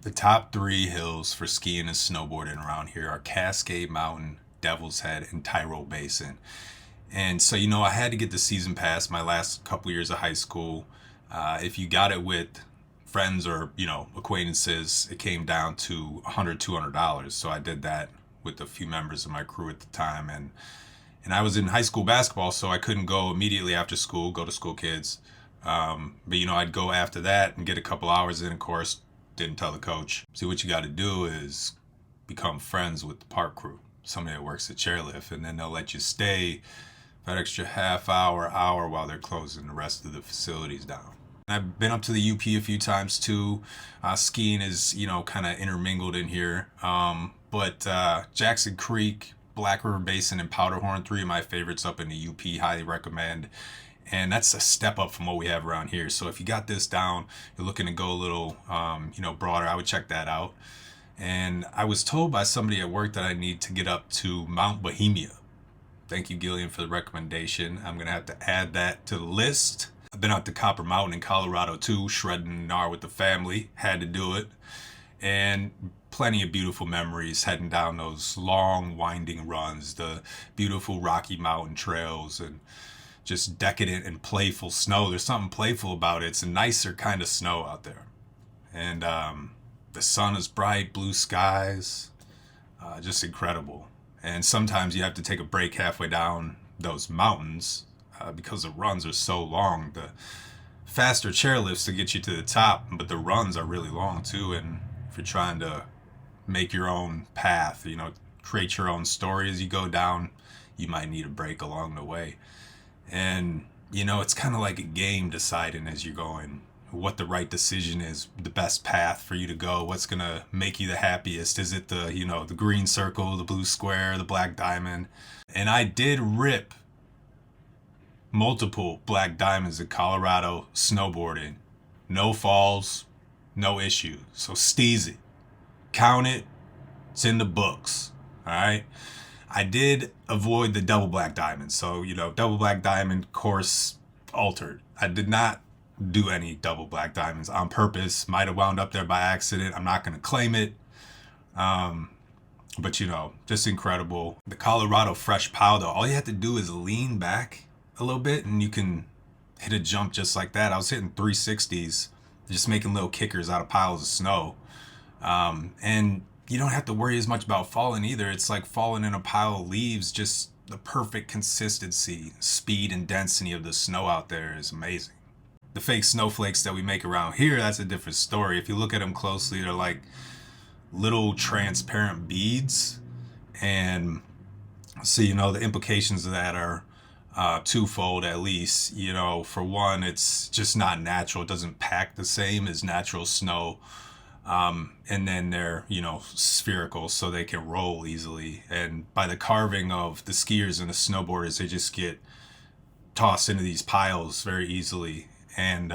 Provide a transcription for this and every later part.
The top three hills for skiing and snowboarding around here are Cascade Mountain, Devil's Head, and Tyrol Basin. And so, I had to get the season pass my last couple years of high school. If you got it with friends or, acquaintances, it came down to $100, $200. So I did that with a few members of my crew at the time. And I was in high school basketball, so I couldn't go immediately after school, go to school kids. But I'd go after that and get a couple hours in. Of course, didn't tell the coach. See, what you got to do is become friends with the park crew, somebody that works at chairlift, and then they'll let you stay for that extra half hour while they're closing the rest of the facilities down. I've been up to the UP a few times too. Skiing is, kind of intermingled in here. But Jackson Creek, Black River Basin, and Powderhorn, three of my favorites up in the UP, highly recommend. And that's a step up from what we have around here. So if you got this down, you're looking to go a little, broader, I would check that out. And I was told by somebody at work that I need to get up to Mount Bohemia. Thank you, Gillian, for the recommendation. I'm going to have to add that to the list. I've been out to Copper Mountain in Colorado too, shredding gnar with the family. Had to do it. And plenty of beautiful memories heading down those long, winding runs, the beautiful Rocky Mountain trails, and just decadent and playful snow. There's something playful about it. It's a nicer kind of snow out there. And the sun is bright, blue skies, just incredible. And sometimes you have to take a break halfway down those mountains because the runs are so long. The faster chairlifts to get you to the top, but the runs are really long too. And if you're trying to make your own path, create your own story as you go down, you might need a break along the way. And, it's kind of like a game deciding as you're going what the right decision is, the best path for you to go, what's going to make you the happiest. Is it the green circle, the blue square, the black diamond? And I did rip multiple black diamonds in Colorado snowboarding. No falls, no issue. So steezy. Count it. It's in the books. All right. I did avoid the double black diamond. So, double black diamond course altered. I did not do any double black diamonds on purpose. Might have wound up there by accident. I'm not going to claim it. But, just incredible. The Colorado fresh powder, all you have to do is lean back a little bit and you can hit a jump just like that. I was hitting 360s, just making little kickers out of piles of snow. And you don't have to worry as much about falling either. It's like falling in a pile of leaves. Just the perfect consistency, speed, and density of the snow out there is amazing. The fake snowflakes that we make around here, that's a different story. If you look at them closely, they're like little transparent beads. And so, the implications of that are twofold at least. For one, it's just not natural. It doesn't pack the same as natural snow. And then they're, spherical so they can roll easily. And by the carving of the skiers and the snowboarders, they just get tossed into these piles very easily and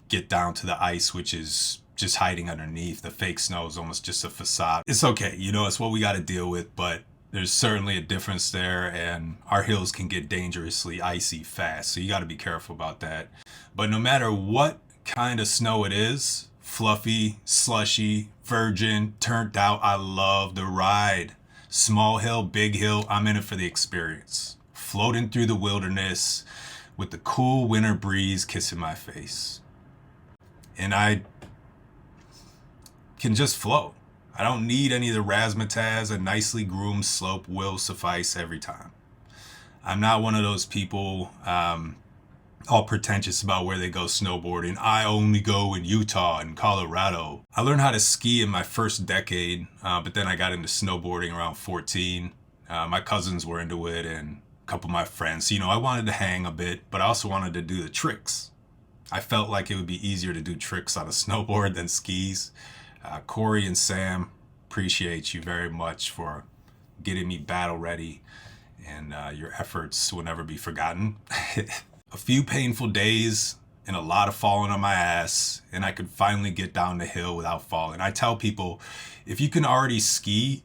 get down to the ice, which is just hiding underneath. The fake snow is almost just a facade. It's okay, it's what we got to deal with, but there's certainly a difference there, and our hills can get dangerously icy fast, so you got to be careful about that. But no matter what kind of snow it is, fluffy, slushy, virgin, turned out, I love the ride. Small hill, big hill, I'm in it for the experience. Floating through the wilderness with the cool winter breeze kissing my face. And I can just float. I don't need any of the razzmatazz. A nicely groomed slope will suffice every time. I'm not one of those people all pretentious about where they go snowboarding. I only go in Utah and Colorado. I learned how to ski in my first decade, but then I got into snowboarding around 14. My cousins were into it and a couple of my friends. I wanted to hang a bit, but I also wanted to do the tricks. I felt like it would be easier to do tricks on a snowboard than skis. Corey and Sam, appreciate you very much for getting me battle ready, and your efforts will never be forgotten. A few painful days and a lot of falling on my ass, and I could finally get down the hill without falling. I tell people, if you can already ski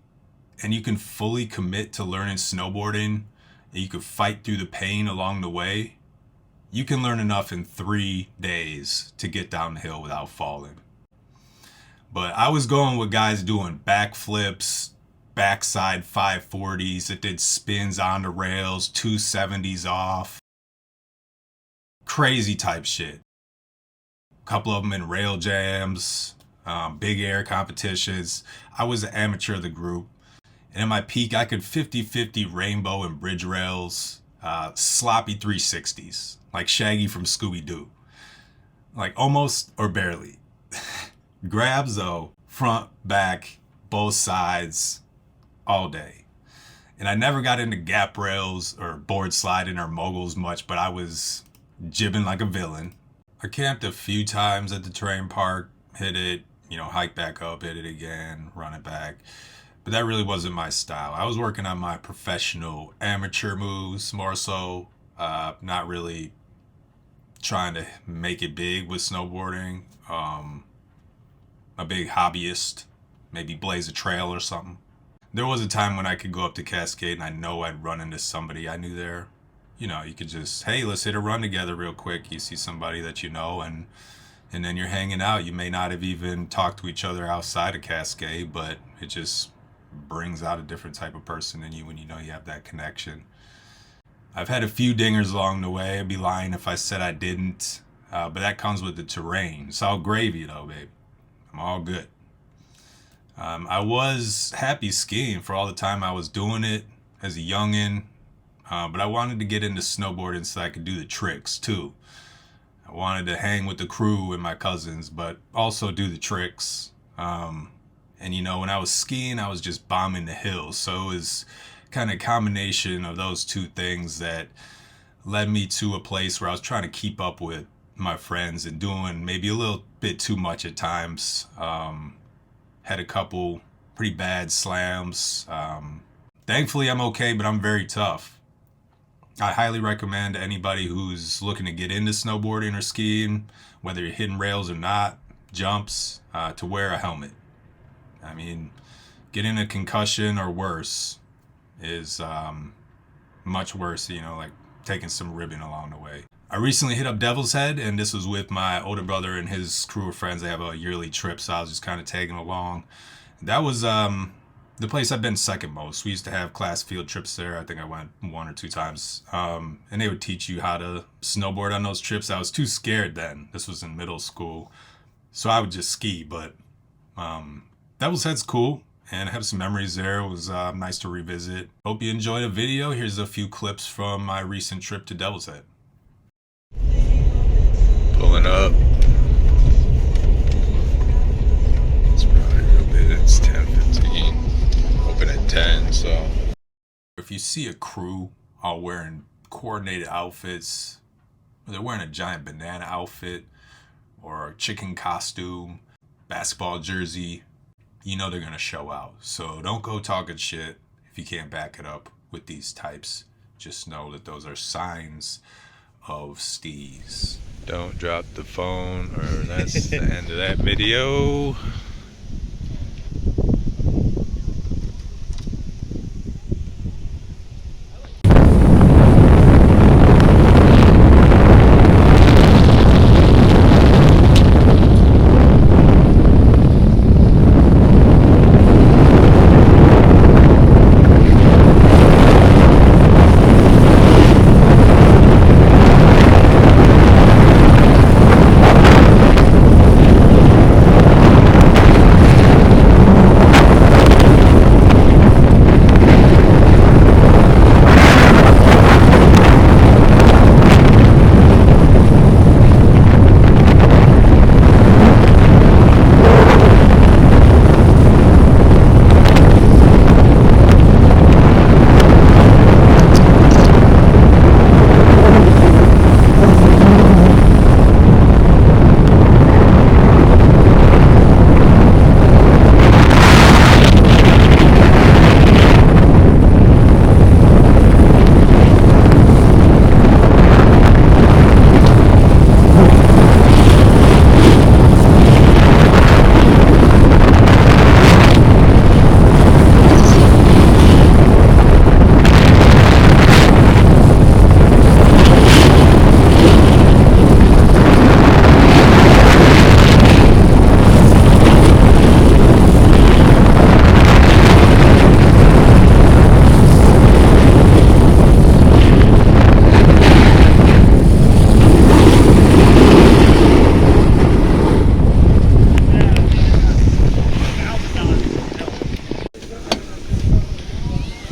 and you can fully commit to learning snowboarding, and you can fight through the pain along the way, you can learn enough in 3 days to get down the hill without falling. But I was going with guys doing backflips, backside 540s that did spins on the rails, 270s off, crazy type shit. A couple of them in rail jams, big air competitions. I was the amateur of the group. And at my peak, I could 50-50 rainbow and bridge rails, sloppy 360s, like Shaggy from Scooby-Doo. Like almost or barely. Grabs though, front, back, both sides, all day. And I never got into gap rails or board sliding or moguls much, but I was jibbing like a villain. I camped a few times at the terrain park, hit it, hike back up, hit it again, run it back. But that really wasn't my style. I was working on my professional amateur moves more so, not really trying to make it big with snowboarding. A big hobbyist, maybe blaze a trail or something. There was a time when I could go up to Cascade and I know I'd run into somebody I knew there. You could just, hey, let's hit a run together real quick. You see somebody that you know, and then you're hanging out. You may not have even talked to each other outside of Cascade, but it just brings out a different type of person in you when you know you have that connection. I've had a few dingers along the way. I'd be lying if I said I didn't, but that comes with the terrain. It's all gravy though, babe. I'm all good. I was happy skiing for all the time I was doing it as a youngin'. But I wanted to get into snowboarding so I could do the tricks too. I wanted to hang with the crew and my cousins, but also do the tricks. And when I was skiing, I was just bombing the hills. So it was kind of a combination of those two things that led me to a place where I was trying to keep up with my friends and doing maybe a little bit too much at times. Had a couple pretty bad slams. Thankfully, I'm okay, but I'm very tough. I highly recommend anybody who's looking to get into snowboarding or skiing, whether you're hitting rails or not, jumps, to wear a helmet. I mean, getting a concussion or worse is much worse, like taking some ribbon along the way. I recently hit up Devil's Head, and this was with my older brother and his crew of friends. They have a yearly trip, so I was just kind of tagging along. That was the place I've been second most. We used to have class field trips there. I think I went 1 or 2 times. And they would teach you how to snowboard on those trips. I was too scared then. This was in middle school. So I would just ski, but Devil's Head's cool. And I have some memories there. It was nice to revisit. Hope you enjoyed the video. Here's a few clips from my recent trip to Devil's Head. Pulling up. It's probably real bit. It's 10:15. Open at 10, so. If you see a crew all wearing coordinated outfits, or they're wearing a giant banana outfit, or a chicken costume, basketball jersey, you know they're gonna show out. So don't go talking shit if you can't back it up with these types. Just know that those are signs of steez. Don't drop the phone, or that's the end of that video.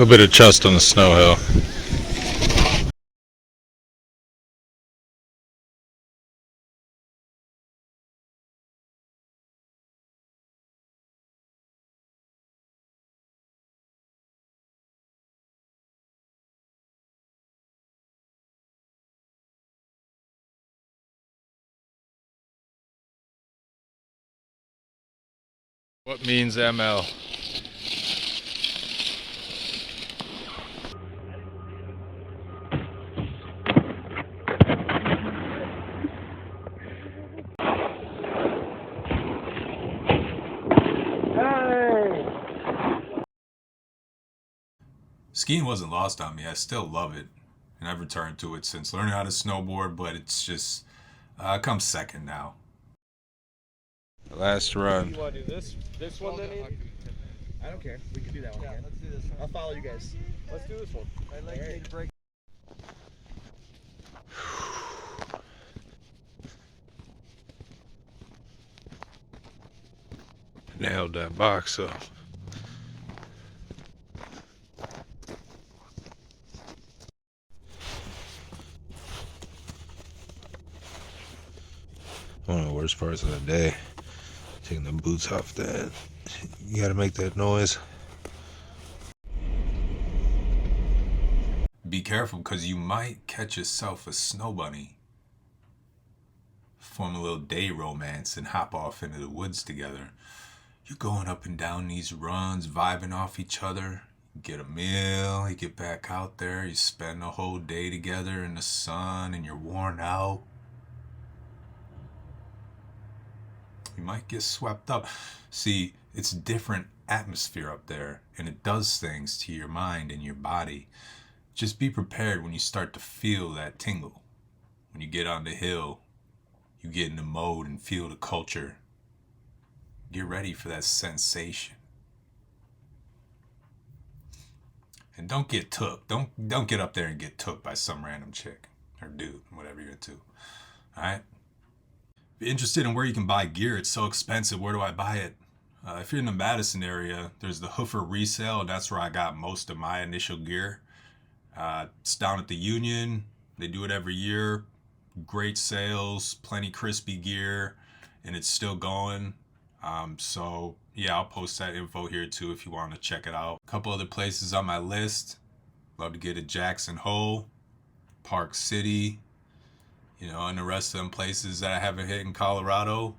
little bit of chest on the snow hill. What means ML? Skiing wasn't lost on me. I still love it, and I've returned to it since learning how to snowboard, but it's just comes second now. The last run. You want to do this one then, Andy? I don't care. We can do that one again. Let's do this one. I'll follow you guys. Let's do this one. I'd like you to break. Nailed that box up. One of the worst parts of the day, taking the boots off that. You gotta make that noise. Be careful because you might catch yourself a snow bunny. Form a little day romance and hop off into the woods together. You're going up and down these runs, vibing off each other. You get a meal, you get back out there, you spend the whole day together in the sun and you're worn out. You might get swept up. See, it's a different atmosphere up there, and it does things to your mind and your body. Just be prepared when you start to feel that tingle. When you get on the hill, you get in the mode and feel the culture. Get ready for that sensation. And don't get took. Don't get up there and get took by some random chick or dude, whatever you're into. Alright? If you're interested in where you can buy gear, it's so expensive. Where do I buy it? If you're in the Madison area, there's the Hoofer Resale, and that's where I got most of my initial gear. It's down at the Union. They do it every year. Great sales, plenty crispy gear, and it's still going. So yeah, I'll post that info here too if you want to check it out. A couple other places on my list. Love to get to Jackson Hole, Park City, and the rest of them places that I haven't hit in Colorado.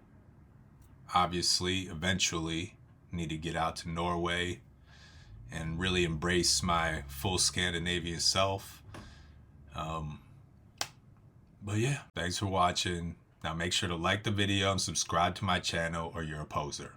Obviously, eventually, need to get out to Norway and really embrace my full Scandinavian self. But yeah, thanks for watching. Now make sure to like the video and subscribe to my channel or you're a poser.